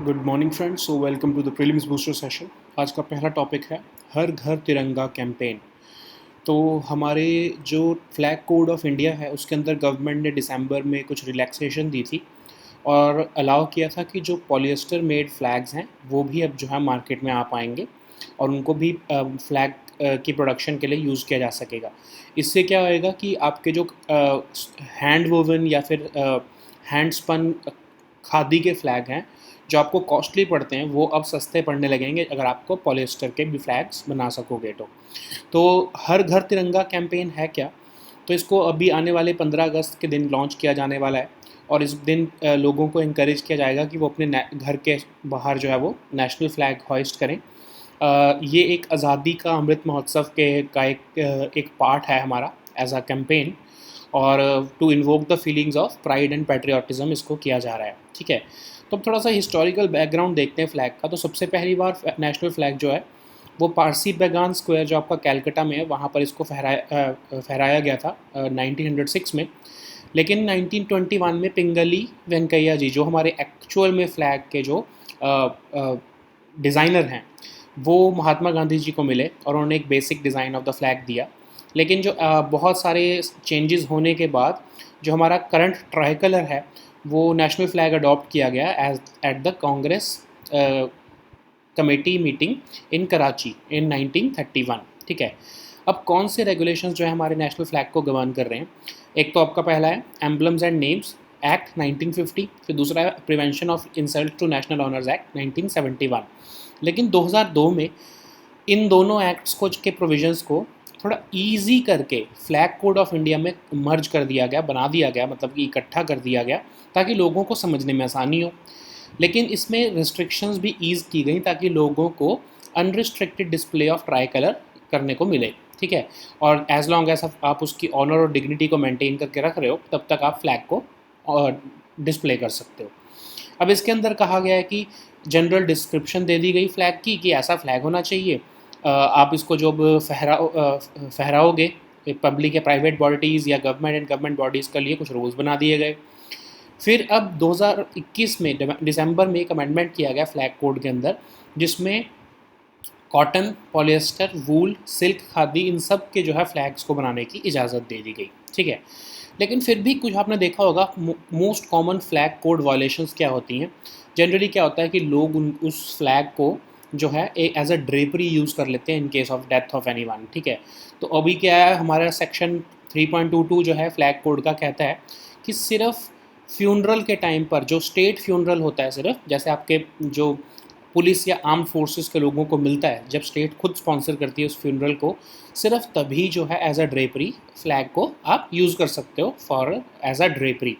Good morning friends. So welcome to the prelims booster session. आज का पहला topic है हर घर तिरंगा कैंपेन। तो हमारे जो फ्लैग कोड ऑफ इंडिया है उसके अंदर गवर्नमेंट ने दिसंबर में कुछ रिलैक्सेशन दी थी और अलाउ किया था कि जो पॉलिएस्टर मेड फ्लैग्स हैं वो भी अब जो है मार्केट में आ पाएंगे और उनको भी फ्लैग की प्रोडक्शन के लिए यूज़ किया जा सकेगा। इससे क्या होएगा कि आपके जो हैंड वोवन या फिर हैंड स्पन खादी के फ्लैग हैं जो आपको कॉस्टली पड़ते हैं वो अब सस्ते पड़ने लगेंगे अगर आपको पॉलिएस्टर के भी फ्लैग्स बना सकोगे तो हर घर तिरंगा कैंपेन है क्या? तो इसको अभी आने वाले 15 अगस्त के दिन लॉन्च किया जाने वाला है और इस दिन लोगों को इनक्रेज किया जाएगा कि वो अपने घर के बाहर जो है वो नेशनल फ्लैग हॉइस्ट करें। ये एक आज़ादी का अमृत महोत्सव का एक पार्ट है हमारा एज अ कैंपेन और to invoke the feelings of pride and patriotism इसको किया जा रहा है। ठीक है, तो अब थोड़ा सा हिस्टोरिकल बैकग्राउंड देखते हैं फ्लैग का। तो सबसे पहली बार नेशनल फ्लैग जो है वो पारसी बैगान स्क्वायर जो आपका कैलकटा में है वहाँ पर इसको फहराया गया था 1906 में। लेकिन 1921 में पिंगली वेंकैया जी जो हमारे एक्चुअल में फ्लैग के जो डिज़ाइनर हैं वो महात्मा गांधी जी को मिले और उन्होंने एक basic design of the flag दिया। लेकिन जो बहुत सारे चेंजेस होने के बाद जो हमारा करंट ट्राई कलर है वो नेशनल फ्लैग अडॉप्ट किया गया as at the Congress committee meeting in Karachi in 1931। ठीक है, अब कौन से रेगुलेशंस जो है हमारे नेशनल फ्लैग को गवर्न कर रहे हैं? एक तो आपका पहला है एम्बलम्स एंड नेम्स एक्ट 1950, फिर दूसरा है prevention of insult to national honours act 1971। लेकिन 2002 में इन दोनों एक्ट्स को के प्रोविजंस को थोड़ा इजी करके फ्लैग कोड ऑफ इंडिया में मर्ज कर दिया गया, बना दिया गया, मतलब कि इकट्ठा कर दिया गया ताकि लोगों को समझने में आसानी हो। लेकिन इसमें रिस्ट्रिक्शंस भी ईज़ की गई ताकि लोगों को unrestricted display of try colour करने को मिले। ठीक है, और एज लॉन्ग एज आप उसकी ऑनर और डिग्निटी को मेंटेन करके रख रहे हो तब तक आप फ्लैग को डिस्प्ले कर सकते हो। अब इसके अंदर कहा गया है कि जनरल डिस्क्रिप्शन दे दी गई फ्लैग की कि ऐसा फ्लैग होना चाहिए। आप इसको जब फहराओगे पब्लिक या प्राइवेट बॉडीज़ या गवर्नमेंट एंड गवर्नमेंट बॉडीज़ के लिए कुछ रूल्स बना दिए गए। फिर अब 2021 में दिसंबर में एक अमेंडमेंट किया गया फ्लैग कोड के अंदर जिसमें कॉटन, पॉलिएस्टर, वूल, सिल्क, खादी इन सब के जो है फ्लैग्स को बनाने की इजाज़त दे दी गई। ठीक है, लेकिन फिर भी कुछ आपने देखा होगा most common flag code violations क्या होती हैं। जनरली क्या होता है कि लोग उस फ्लैग को जो है एज अ ड्रेपरी यूज़ कर लेते हैं in case of death of anyone. ठीक है, तो अभी क्या है हमारा सेक्शन 3.22 जो है फ्लैग कोड का कहता है कि सिर्फ फ्यूनरल के टाइम पर जो स्टेट फ्यूनरल होता है, सिर्फ जैसे आपके जो पुलिस या आर्म फोर्सेस के लोगों को मिलता है जब स्टेट खुद स्पॉन्सर करती है उस फ्यूनरल को, सिर्फ तभी जो है एज अ ड्रेपरी फ्लैग को आप यूज़ कर सकते हो फॉर एज अ ड्रेपरी।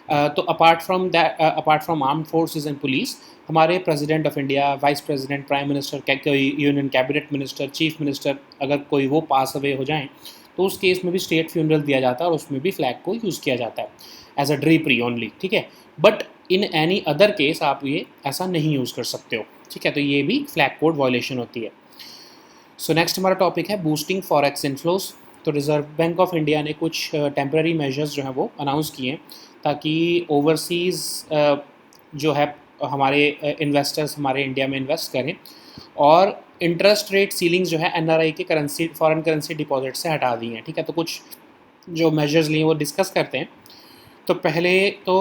तो apart from arm forces and police, हमारे president of India, vice president, prime minister, कोई union cabinet minister, chief minister, अगर कोई वो पास अवे हो जाएं तो उस केस में भी स्टेट फ्यूनरल दिया जाता है और उसमें भी फ्लैग को यूज़ किया जाता है एज अ ड्रेपरी ओनली। ठीक है, but in any other case आप ये ऐसा नहीं यूज़ कर सकते हो। ठीक है, तो ये भी फ्लैग कोड वायलेशन होती है। सो नेक्स्ट हमारा टॉपिक है बूस्टिंग फॉरेक्स इनफ्लोज। तो रिजर्व बैंक ऑफ इंडिया ने कुछ टेम्पररी मेजर्स जो हैं वो अनाउंस किए ताकि ओवरसीज़ जो है हमारे इन्वेस्टर्स हमारे इंडिया में इन्वेस्ट करें और इंटरेस्ट रेट सीलिंग्स जो है एनआरआई के करेंसी फॉरेन करेंसी डिपॉजिट से हटा दी हैं। ठीक है, तो कुछ जो मेजर्स लिए वो डिस्कस करते हैं। तो पहले तो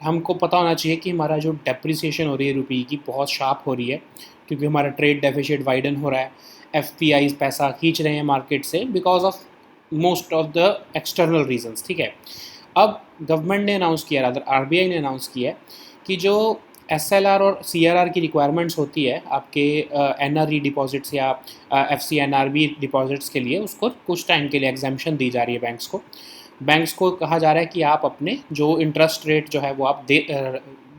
हमको पता होना चाहिए कि हमारा जो डेप्रिसिएशन हो रही है रुपये की बहुत शार्प हो रही है क्योंकि हमारा ट्रेड डेफिसिट वाइडन हो रहा है। एफपीआईज पैसा खींच रहे हैं मार्केट से because of most of the external reasons. ठीक है, अब गवर्नमेंट ने अनाउंस किया, रादर आरबीआई ने अनाउंस किया है कि जो एसएलआर और सीआरआर की रिक्वायरमेंट्स होती है आपके एनआरई डिपॉजिट्स या एफसी एनआरबी डिपॉजिट्स के लिए, उसको कुछ टाइम के लिए एग्जाम्पशन दी जा रही है बैंक्स को कहा जा रहा है कि आप अपने जो इंटरेस्ट रेट जो है वो आप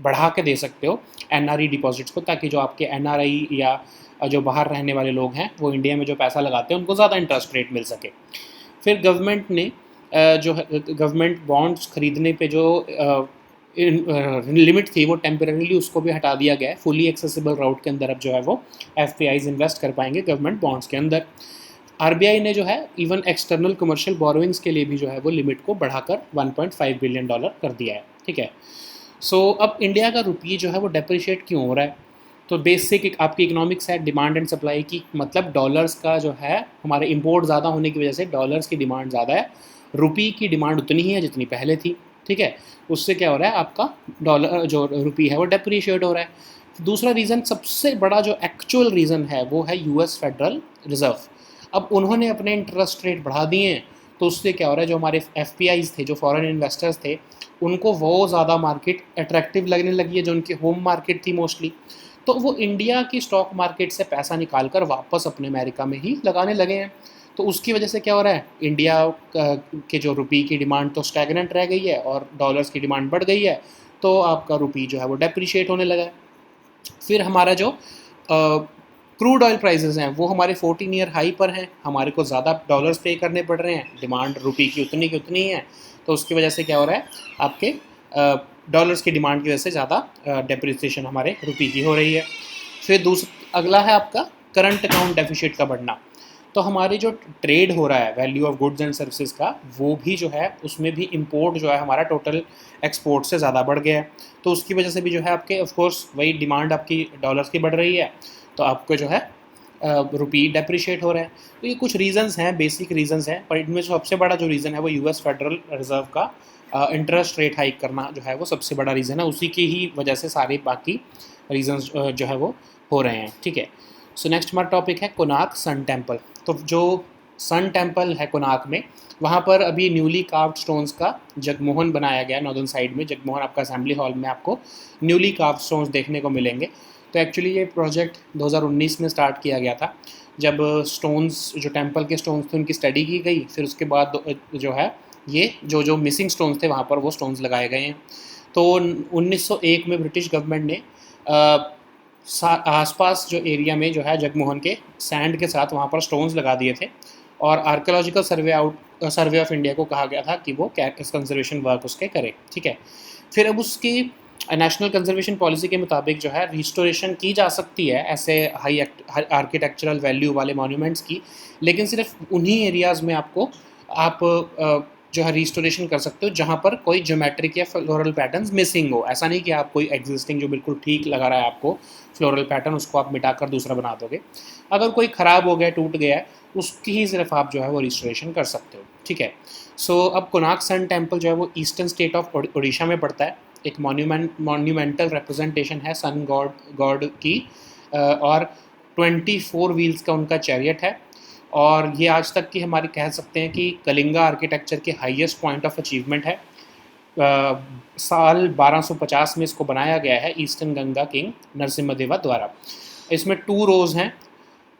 बढ़ा के दे सकते हो एनआरई डिपॉजिट्स को, ताकि जो आपके एनआरआई या जो बाहर रहने वाले लोग हैं वो इंडिया में जो पैसा लगाते हैं उनको ज़्यादा इंटरेस्ट रेट मिल सके। फिर गवर्नमेंट ने जो गवर्नमेंट बॉन्ड्स खरीदने पे जो लिमिट थी वो टेम्परेरीली उसको भी हटा दिया गया है। फुली एक्सेसिबल राउट के अंदर अब जो है वो एफपीआईज इन्वेस्ट कर पाएंगे गवर्नमेंट बॉन्ड्स के अंदर। आरबीआई ने जो है इवन एक्सटर्नल कमर्शियल बोरोइंग्स के लिए भी जो है वो लिमिट को बढ़ाकर $1.5 बिलियन कर दिया है। ठीक है, सो अब इंडिया का रुपये जो है वो डेप्रिशिएट क्यों हो रहा है? तो बेसिक आपकी इकोनॉमिक्स है डिमांड एंड सप्लाई की, मतलब डॉलर्स का जो है हमारे इंपोर्ट ज़्यादा होने की वजह से डॉलर्स की डिमांड ज़्यादा है, रुपये की डिमांड उतनी ही है जितनी पहले थी, ठीक है। उससे क्या हो रहा है, आपका डॉलर जो रुपये है वो डेप्रिशिएट हो रहा है। दूसरा रीज़न, सबसे बड़ा जो एक्चुअल रीज़न है वो है यूएस फेडरल रिज़र्व। अब उन्होंने अपने इंटरेस्ट रेट बढ़ा दिए हैं, तो उससे क्या हो रहा है, जो हमारे एफ थे, जो फॉरेन इन्वेस्टर्स थे, उनको वो ज़्यादा मार्केट अट्रैक्टिव लगने लगी है, जो उनकी होम मार्केट थी मोस्टली। तो वो इंडिया की स्टॉक मार्केट से पैसा निकाल कर वापस अपने अमेरिका में ही लगाने लगे हैं। तो उसकी वजह से क्या हो रहा है, इंडिया के जो रुपये की डिमांड तो स्टैगनेंट रह गई है और डॉलर्स की डिमांड बढ़ गई है, तो आपका रुपये जो है वो डेप्रिशिएट होने लगा है। फिर हमारा जो क्रूड ऑयल प्राइसेस हैं वो हमारे 14 ईयर हाई पर हैं, हमारे को ज़्यादा डॉलर्स पे करने पड़ रहे हैं, डिमांड रुपये की उतनी ही है। तो उसकी वजह से क्या हो रहा है, आपके डॉलर्स की डिमांड की वजह से ज़्यादा डेप्रिसिएशन हमारे रुपये की हो रही है। फिर अगला है आपका करंट अकाउंट डेफिसिट का बढ़ना। तो हमारी जो ट्रेड हो रहा है value of goods and services का, वो भी जो है उसमें भी इंपोर्ट जो है हमारा टोटल एक्सपोर्ट से ज़्यादा बढ़ गया है। तो उसकी वजह से भी जो है आपके ऑफकोर्स वही डिमांड आपकी डॉलर्स की बढ़ रही है, तो आपको जो है रुपये डेप्रिशिएट हो रहा है। तो ये कुछ रीजंस हैं, बेसिक रीजंस हैं, पर इनमें सबसे बड़ा जो रीज़न है वो यूएस फेडरल रिजर्व का इंटरेस्ट रेट हाइक करना जो है वो सबसे बड़ा रीज़न है। उसी की ही वजह से सारे बाकी रीजंस जो है वो हो रहे हैं, ठीक है। सो नेक्स्ट हमारा टॉपिक है कोणार्क सन टेम्पल। तो जो सन टेम्पल है कोणार्क में, वहाँ पर अभी न्यूली कार्व्ड स्टोन्स का जगमोहन बनाया गया। नॉर्दर्न साइड में जगमोहन आपका असेंबली हॉल में आपको न्यूली कार्व्ड स्टोन्स देखने को मिलेंगे। तो एक्चुअली ये प्रोजेक्ट 2019 में स्टार्ट किया गया था, जब स्टोन्स जो टेम्पल के स्टोन्स थे उनकी स्टडी की गई। फिर उसके बाद जो है ये जो मिसिंग स्टोन्स थे वहाँ पर वो स्टोन्स लगाए गए हैं। तो 1901 में ब्रिटिश गवर्नमेंट ने आसपास जो एरिया में जो है जगमोहन के सैंड के साथ वहाँ पर स्टोन्स लगा दिए थे, और आर्कियोलॉजिकल सर्वे ऑफ इंडिया को कहा गया था कि वो कंजर्वेशन वर्क उसके करे, ठीक है। फिर अब उसकी नेशनल कंजर्वेशन पॉलिसी के मुताबिक जो है रिस्टोरेशन की जा सकती है ऐसे हाई आर्किटेक्चरल वैल्यू वाले मॉन्यूमेंट्स की, लेकिन सिर्फ उन्हीं एरियाज़ में आप जो है रिस्टोरेशन कर सकते हो जहाँ पर कोई ज्योमेट्रिक या फ्लोरल पैटर्न्स मिसिंग हो। ऐसा नहीं कि आप कोई एग्जिस्टिंग जो बिल्कुल ठीक लगा रहा है आपको फ्लोरल पैटर्न, उसको आप मिटाकर दूसरा बना दोगे। अगर कोई ख़राब हो गया, टूट गया है, उसकी ही सिर्फ आप जो है वो रिस्टोरेशन कर सकते हो, ठीक है। सो अब कोणार्क सन टेम्पल जो है वो ईस्टर्न स्टेट ऑफ उड़ीसा में पड़ता है। एक मॉन्यूमेंटल रिप्रेजेंटेशन है सन गॉड की, और 24 व्हील्स का उनका चैरियट है। और ये आज तक की हमारी कह सकते हैं कि कलिंगा आर्किटेक्चर के हाईएस्ट पॉइंट ऑफ अचीवमेंट है। साल 1250 में इसको बनाया गया है ईस्टर्न गंगा किंग नरसिम्हदेवा द्वारा। इसमें 2 रोज़ हैं,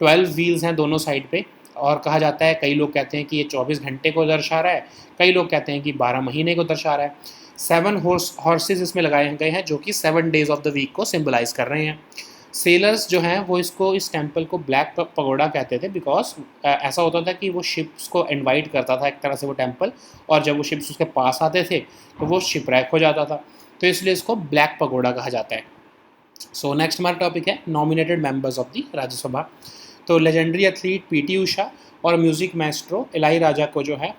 12 व्हील्स हैं दोनों साइड पे, और कहा जाता है, कई लोग कहते हैं कि ये 24 घंटे को दर्शा रहा है, कई लोग कहते हैं कि 12 महीने को दर्शा रहा है। 7 हॉर्सेज इसमें लगाए गए हैं जो कि 7 डेज ऑफ द वीक को सिम्बलाइज कर रहे हैं। सेलर्स जो हैं वो इस टेम्पल को ब्लैक पगोडा कहते थे, बिकॉज ऐसा होता था कि वो शिप्स को इनवाइट करता था एक तरह से वो टेम्पल, और जब वो शिप्स उसके पास आते थे तो वो शिपरैक हो जाता था, तो इसलिए इसको ब्लैक पगोडा कहा जाता है। सो नेक्स्ट हमारा टॉपिक है nominated members of the Rajya Sabha. तो लेजेंडरी एथलीट पीटी उषा और म्यूज़िक मैस्ट्रो इलाई राजा को जो है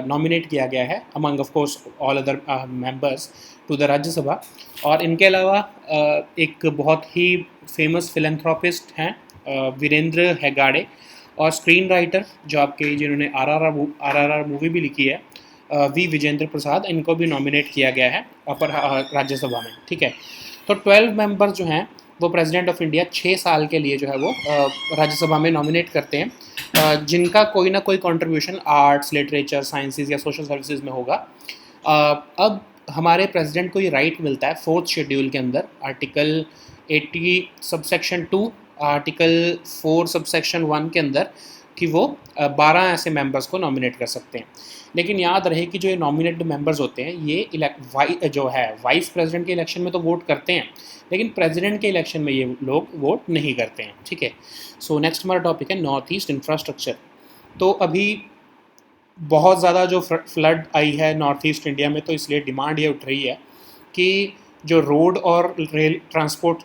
नॉमिनेट किया गया है among of course all other members to the Rajya Sabha. और इनके अलावा एक बहुत ही फेमस फिलैंथ्रोपिस्ट हैं वीरेंद्र हेगाड़े, और स्क्रीन राइटर जो आपके जिन्होंने आरआरआर मूवी भी लिखी है वी विजेंद्र प्रसाद, इनको भी नॉमिनेट किया गया है अपर राज्यसभा में, ठीक है। तो 12 मेंबर्स जो हैं वो प्रेसिडेंट ऑफ इंडिया 6 साल के लिए जो है वो राज्यसभा में नॉमिनेट करते हैं, जिनका कोई ना कोई कंट्रीब्यूशन आर्ट्स, लिटरेचर, साइंसेज या सोशल सर्विसेज में होगा। अब हमारे प्रेसिडेंट को ये राइट मिलता है 4th शेड्यूल के अंदर, आर्टिकल 80 सबसेक्शन 2, आर्टिकल 4 सबसेक्शन 1 के अंदर, कि वो 12 ऐसे मेंबर्स को नॉमिनेट कर सकते हैं। लेकिन याद रहे कि जो ये नॉमिनेटेड मेंबर्स होते हैं ये जो है वाइस प्रेसिडेंट के इलेक्शन में तो वोट करते हैं, लेकिन प्रेसिडेंट के इलेक्शन में ये लोग वोट नहीं करते हैं, ठीक है। सो नेक्स्ट हमारा टॉपिक है नॉर्थ ईस्ट इंफ्रास्ट्रक्चर। तो अभी बहुत ज़्यादा जो फ्लड आई है नॉर्थ ईस्ट इंडिया में, तो इसलिए डिमांड ये उठ रही है कि जो रोड और रेल ट्रांसपोर्ट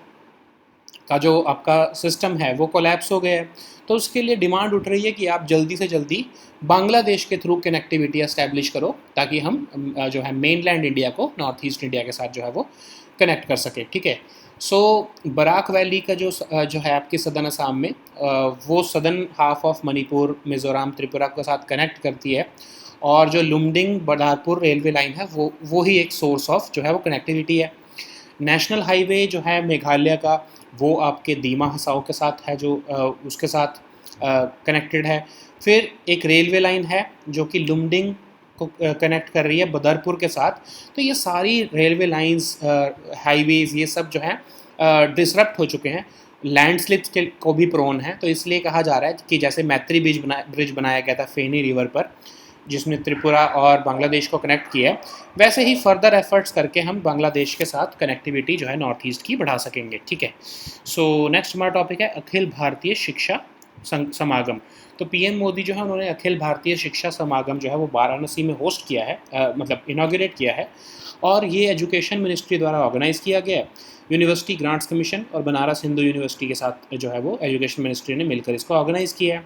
का जो आपका सिस्टम है वो कोलैप्स हो गया है। तो उसके लिए डिमांड उठ रही है कि आप जल्दी से जल्दी बांग्लादेश के थ्रू कनेक्टिविटी एस्टैब्लिश करो, ताकि हम जो है मेनलैंड इंडिया को नॉर्थ ईस्ट इंडिया के साथ जो है वो कनेक्ट कर सके, ठीक है। सो बराक वैली का जो है आपके सदर्न असम में, वो southern half of Manipur, Mizoram, Tripura के साथ कनेक्ट करती है, और जो लुमडिंग बदारपुर रेलवे लाइन है वो ही एक सोर्स ऑफ जो है वो कनेक्टिविटी है। नेशनल हाईवे जो है मेघालय का, वो आपके दीमा हसाओ के साथ है, जो उसके साथ कनेक्टेड है। फिर एक रेलवे लाइन है जो कि लुमडिंग को कनेक्ट कर रही है बदरपुर के साथ। तो ये सारी रेलवे लाइंस, हाईवेज़, ये सब जो है डिसरप्ट हो चुके हैं, लैंडस्लिप्स के को भी प्रोन है। तो इसलिए कहा जा रहा है कि जैसे मैत्री ब्रिज बनाया गया था फेनी रिवर पर, जिसने त्रिपुरा और बांग्लादेश को कनेक्ट किया है, वैसे ही फर्दर एफर्ट्स करके हम बांग्लादेश के साथ कनेक्टिविटी जो है नॉर्थ ईस्ट की बढ़ा सकेंगे, ठीक है। सो नेक्स्ट हमारा टॉपिक है अखिल भारतीय शिक्षा समागम। तो पीएम मोदी जो है उन्होंने अखिल भारतीय शिक्षा समागम जो है वो वाराणसी में होस्ट किया है, मतलब इनाग्रेट किया है, और ये एजुकेशन मिनिस्ट्री द्वारा ऑर्गेनाइज़ किया गया है। यूनिवर्सिटी ग्रांट्स कमीशन और बनारस हिंदू यूनिवर्सिटी के साथ जो है वो एजुकेशन मिनिस्ट्री ने मिलकर इसको ऑर्गेनाइज़ किया है।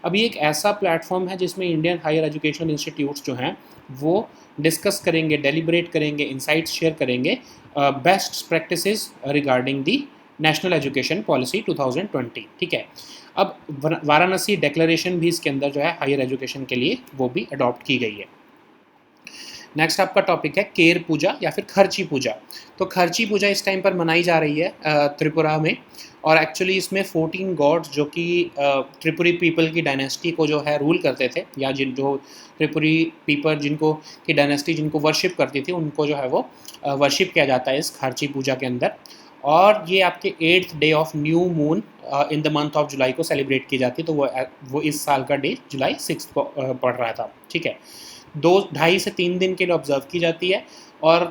अब ये एक ऐसा प्लेटफॉर्म है जिसमें इंडियन हायर एजुकेशन इंस्टीट्यूट्स जो हैं वो डिस्कस करेंगे, डेलिब्रेट करेंगे, इंसाइट्स शेयर करेंगे, best practices regarding the national education policy 2020, ठीक है। अब वाराणसी डिक्लेरेशन भी इसके अंदर जो है हायर एजुकेशन के लिए वो भी अडॉप्ट की गई है। नेक्स्ट आपका टॉपिक है केर पूजा या फिर खर्ची पूजा। तो खर्ची पूजा इस टाइम पर मनाई जा रही है त्रिपुरा में, और एक्चुअली इसमें 14 गॉड्स जो कि त्रिपुरी पीपल की डायनेस्टी को जो है रूल करते थे, या जो त्रिपुरी पीपल जिनको की डायनेस्टी जिनको वर्शिप करती थी, उनको जो है वो वर्शिप किया जाता है इस खर्ची पूजा के अंदर। और ये आपके 8th day of new moon in the month of July को सेलिब्रेट की जाती है। तो वो इस साल का डे जुलाई 6 को पड़ रहा था, ठीक है। 2-2.5 से 3 दिन के लिए ऑब्जर्व की जाती है, और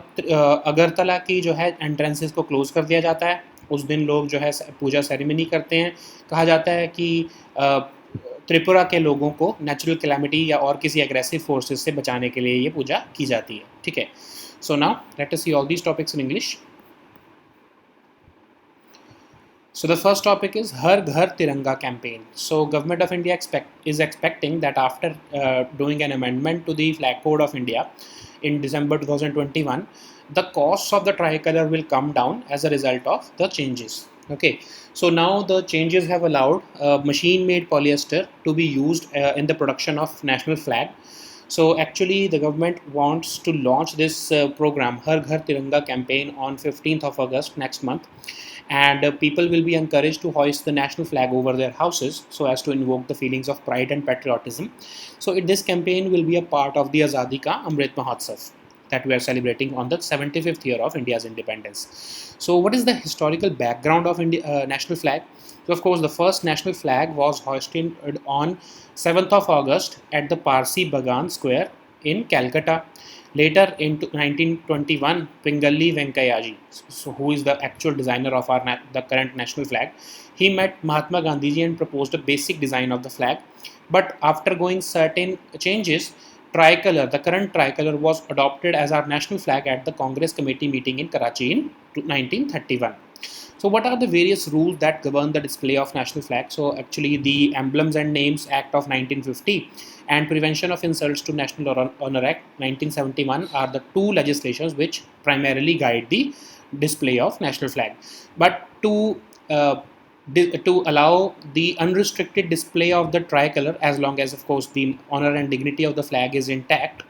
अगरतला की जो है एंट्रेंसेस को क्लोज़ कर दिया जाता है। उस दिन लोग जो है पूजा सेरेमनी करते हैं। कहा जाता है कि त्रिपुरा के लोगों को नेचुरल कैलामिटी या और किसी एग्रेसिव फोर्सेस से बचाने के लिए ये पूजा की जाती है, ठीक है। So now let us see all these topics in English. So the first topic is Har Ghar Tiranga campaign. So Government of India is expecting that after doing an amendment to the Flag Code of India in December 2021, the costs of the tricolor will come down as a result of the changes. Okay, so now the changes have allowed machine-made polyester to be used in the production of national flag. So actually the government wants to launch this program Har Ghar Tiranga campaign on 15th of August next month, and people will be encouraged to hoist the national flag over their houses so as to invoke the feelings of pride and patriotism. So this campaign will be a part of the Azadi Ka Amrit Mahotsav that we are celebrating on the 75th year of India's independence. So what is the historical background of national flag? So of course the first national flag was hoisted on 7th of August at the Parsi Bagan Square in Calcutta. Later in 1921, Pingalli Venkayaji, so who is the actual designer of the current national flag, he met Mahatma Gandhi ji and proposed a basic design of the flag. But after going certain changes, tricolor, the current tricolor, was adopted as our national flag at the Congress Committee meeting in Karachi in 1931. So what are the various rules that govern the display of national flag? So actually the Emblems and Names Act of 1950 and Prevention of Insults to National Honor Act 1971 are the two legislations which primarily guide the display of national flag. But to allow the unrestricted display of the tricolor, as long as of course the honor and dignity of the flag is intact,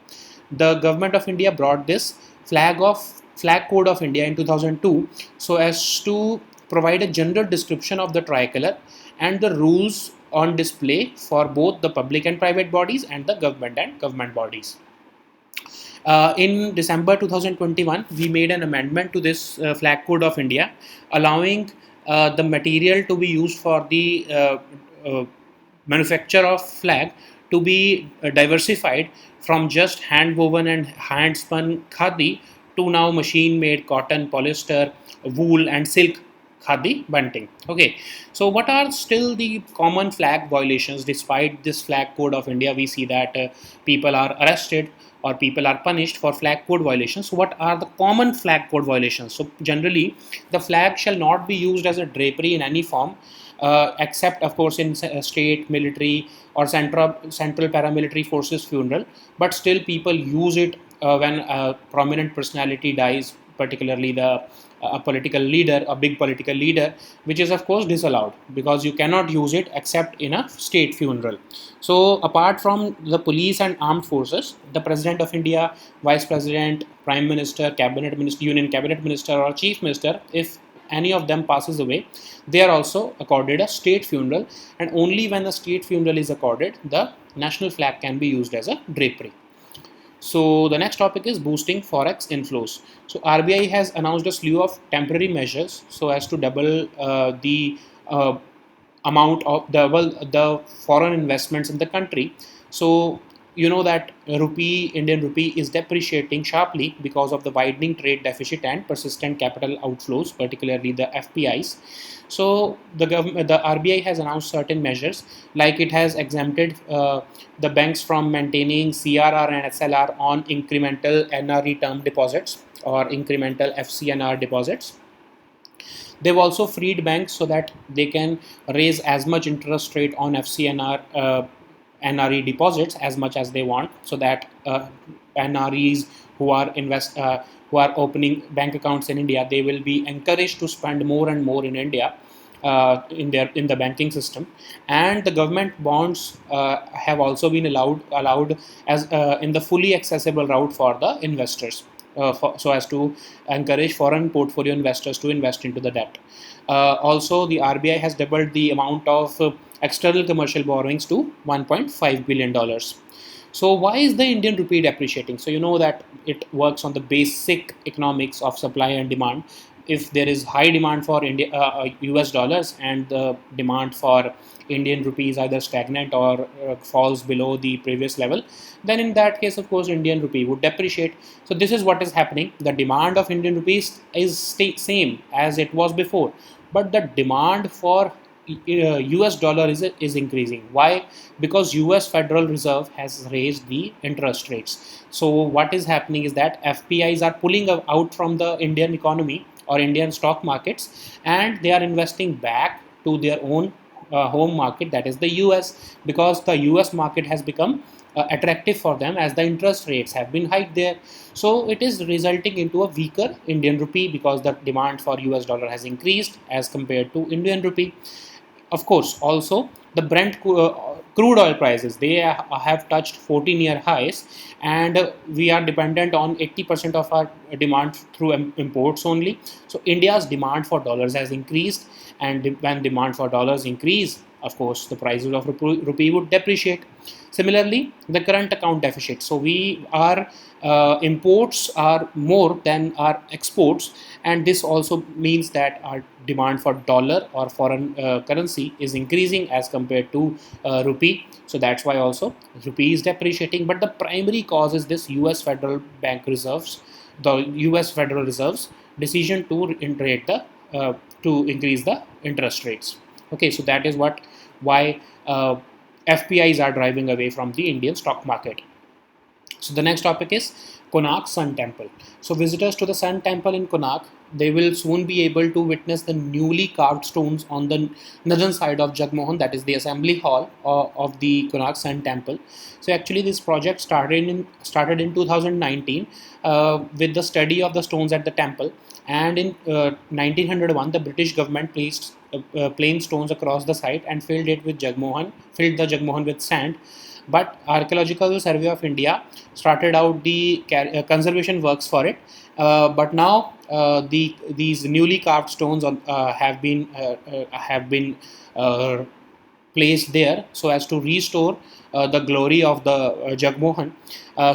the government of India brought this Flag Code of India in 2002 so as to provide a general description of the tricolor and the rules on display for both the public and private bodies and the government bodies. In December 2021, we made an amendment to this Flag Code of India, allowing the material to be used for the manufacture of flag to be diversified from just hand woven and hand spun khadi to now machine made cotton, polyester, wool and silk khadi bunting. Okay, so what are still the common flag violations? Despite this Flag Code of India, we see that people are arrested or people are punished for flag code violations. So what are the common flag code violations? So generally, the flag shall not be used as a drapery in any form, except of course in state, military, or central paramilitary forces funeral. But still, people use it when a prominent personality dies, particularly a political leader, a big political leader, which is of course disallowed because you cannot use it except in a state funeral. So apart from the police and armed forces, the President of India, Vice President, Prime Minister, Cabinet Minister, Union Cabinet Minister, or Chief Minister, if any of them passes away, they are also accorded a state funeral, and only when the state funeral is accorded, the national flag can be used as a drapery. So the next topic is boosting forex inflows. So RBI has announced a slew of temporary measures so as to double the uh, amount of the foreign investments in the country. So you know that Indian rupee is depreciating sharply because of the widening trade deficit and persistent capital outflows, particularly the FPIs. So the RBI has announced certain measures, like it has exempted the banks from maintaining CRR and SLR on incremental NRE term deposits or incremental FCNR deposits. They've also freed banks so that they can raise as much interest rate on FCNR NRE deposits as much as they want, so that NREs who are opening bank accounts in India, they will be encouraged to spend more and more in India, in the banking system. And the government bonds have also been allowed as in the fully accessible route for the investors, so as to encourage foreign portfolio investors to invest into the debt. Also, the RBI has doubled the amount of external commercial borrowings to $1.5 billion. So why is the Indian rupee depreciating? So you know that it works on the basic economics of supply and demand. If there is high demand for US dollars and the demand for Indian rupee is either stagnant or falls below the previous level, then in that case, of course, Indian rupee would depreciate. So this is what is happening. The demand of Indian rupees is same as it was before, but the demand for US dollar is increasing. Why? Because US Federal Reserve has raised the interest rates. So what is happening is that FPIs are pulling out from the Indian economy or Indian stock markets, and they are investing back to their own home market, that is the US, because the US market has become attractive for them as the interest rates have been hiked there. So it is resulting into a weaker Indian rupee because the demand for US dollar has increased as compared to Indian rupee. Of course, also the crude oil prices, they have touched 14-year highs, and we are dependent on 80% of our demand through imports only. So India's demand for dollars has increased, and when demand for dollars increase, of course, the prices of rupee would depreciate. Similarly, the current account deficit. So we are imports are more than our exports, and this also means that our demand for dollar or foreign currency is increasing as compared to rupee. So that's why also rupee is depreciating. But the primary cause is this U.S. Federal Bank Reserves, the U.S. Federal Reserve's decision to to increase the interest rates. Okay, so that is why FPIs are driving away from the Indian stock market. So the next topic is Konark Sun Temple. So visitors to the Sun Temple in Konark, they will soon be able to witness the newly carved stones on the northern side of Jagmohan, that is the assembly hall of the Konark Sun Temple. So actually this project started in 2019 with the study of the stones at the temple, and in 1901 the British government placed plain stones across the site and filled the Jagmohan with sand. But Archaeological Survey of India started out the conservation works for it. But now these newly carved stones have been uh, placed there so as to restore the glory of the Jagmohan.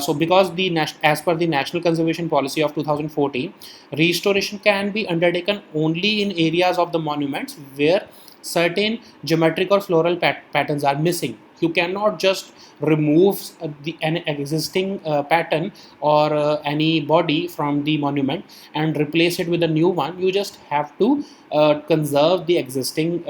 So because as per the National Conservation Policy of 2014, restoration can be undertaken only in areas of the monuments where certain geometric or floral patterns are missing. You cannot just remove an existing pattern or any body from the monument and replace it with a new one. You just have to conserve the existing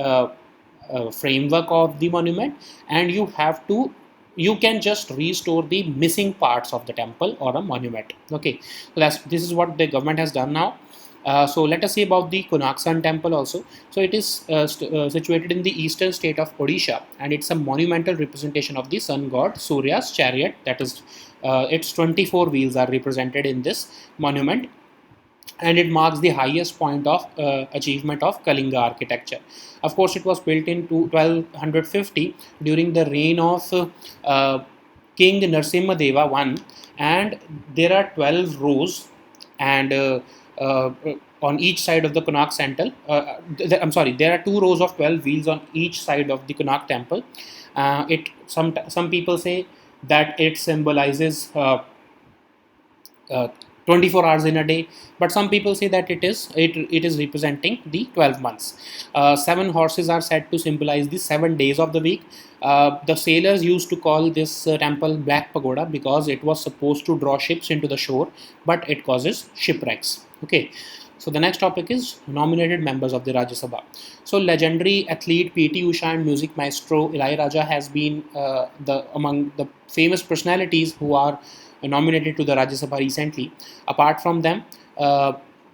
framework of the monument, and you have to you can just restore the missing parts of the temple or a monument. Okay, so this is what the government has done now. So let us see about the Konark Sun temple also. So it is situated in the eastern state of Odisha, and it's a monumental representation of the sun god Surya's chariot. That is, its 24 wheels are represented in this monument, and it marks the highest point of achievement of Kalinga architecture. Of course, it was built in 1250 during the reign of King Narsimha Deva I, and there are 12 rows, and uh, on each side of the Konark temple. I'm sorry, there are 2 rows of 12 wheels on each side of the Konark temple. It some people say that it symbolizes uh, 24 hours in a day, but some people say that it is representing the 12 months. 7 horses are said to symbolize the 7 days of the week. The sailors used to call this temple Black Pagoda because it was supposed to draw ships into the shore, but it causes shipwrecks. Okay, so the next topic is nominated members of the Rajya Sabha. So legendary athlete PT Usha and music maestro Ilaiyaraaja has been the among the famous personalities who are nominated to the Rajya Sabha recently. Apart from them,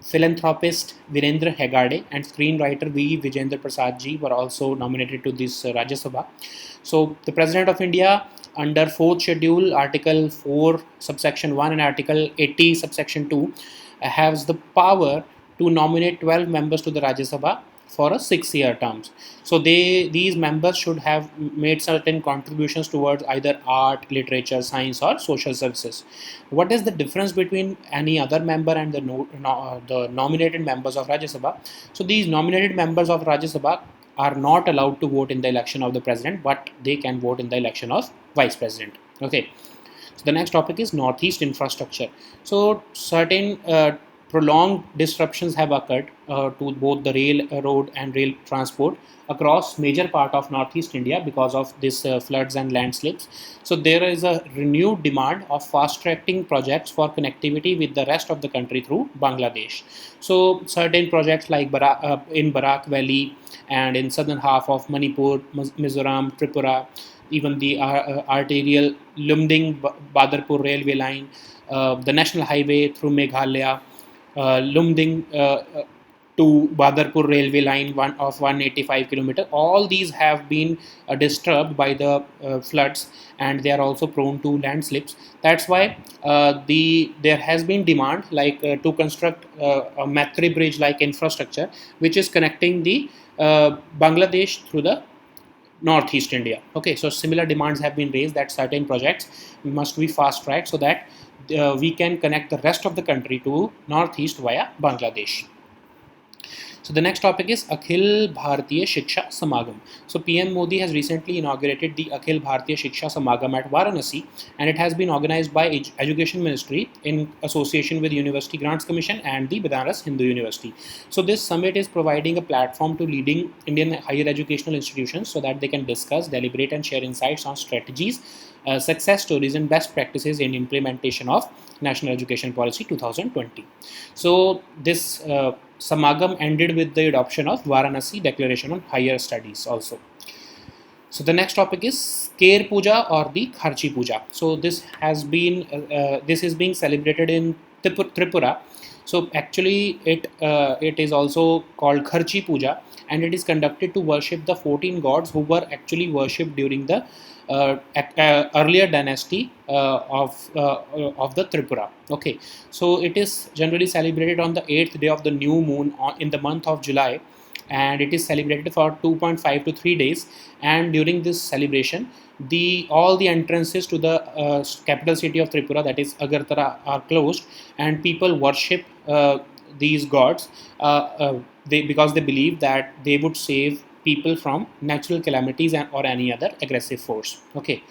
philanthropist Virendra Hegade and screenwriter V. Vijayendra Prasad ji were also nominated to this Rajya Sabha. So the President of India, under 4th schedule, Article 4 subsection 1 and Article 80 subsection 2, has the power to nominate 12 members to the Rajya Sabha for a 6-year term. So these members should have made certain contributions towards either art, literature, science, or social services. What is the difference between any other member and the nominated members of Rajya Sabha? So these nominated members of Rajya Sabha are not allowed to vote in the election of the president, but they can vote in the election of vice president. Okay. So the next topic is Northeast infrastructure. So certain prolonged disruptions have occurred to both the rail, road, and rail transport across major part of Northeast India because of this floods and landslips. So there is a renewed demand of fast-tracking projects for connectivity with the rest of the country through Bangladesh. So certain projects like in Barak Valley and in southern half of Manipur, Mizoram, Tripura, even the arterial Lumding Badarpur railway line, the national highway through Meghalaya, Lumding to Badarpur railway line one of 185 kilometer. All these have been disturbed by the floods, and they are also prone to landslips. That's why there has been demand to construct a Matri bridge like infrastructure, which is connecting the Bangladesh through the Northeast India. Okay, so similar demands have been raised that certain projects must be fast tracked so that we can connect the rest of the country to Northeast via Bangladesh. So the next topic is Akhil Bharatiya Shiksha Samagam. So PM Modi has recently inaugurated the Akhil Bharatiya Shiksha Samagam at Varanasi, and it has been organized by Education Ministry in association with University Grants Commission and the Banaras Hindu University. So this summit is providing a platform to leading Indian higher educational institutions so that they can discuss, deliberate, and share insights on strategies, success stories, and best practices in implementation of National Education Policy 2020. So this Samagam ended with the adoption of Varanasi Declaration on Higher Studies also. So the next topic is Ker Puja or the Kharchi Puja. So this is being celebrated in Tripura. So actually it is also called Kharchi Puja, and it is conducted to worship the 14 gods who were actually worshipped during the earlier dynasty of the Tripura. Okay, so it is generally celebrated on the 8th day of the new moon in the month of July, and it is celebrated for 2.5 to 3 days. And during this celebration, all the entrances to the capital city of Tripura, that is Agartala, are closed, and people worship these gods because they believe that they would save people from natural calamities or any other aggressive force. Okay,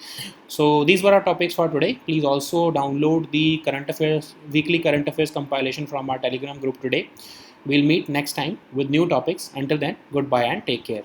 so these were our topics for today. Please also download the weekly current affairs compilation from our Telegram group today. We'll meet next time with new topics. Until then, goodbye and take care.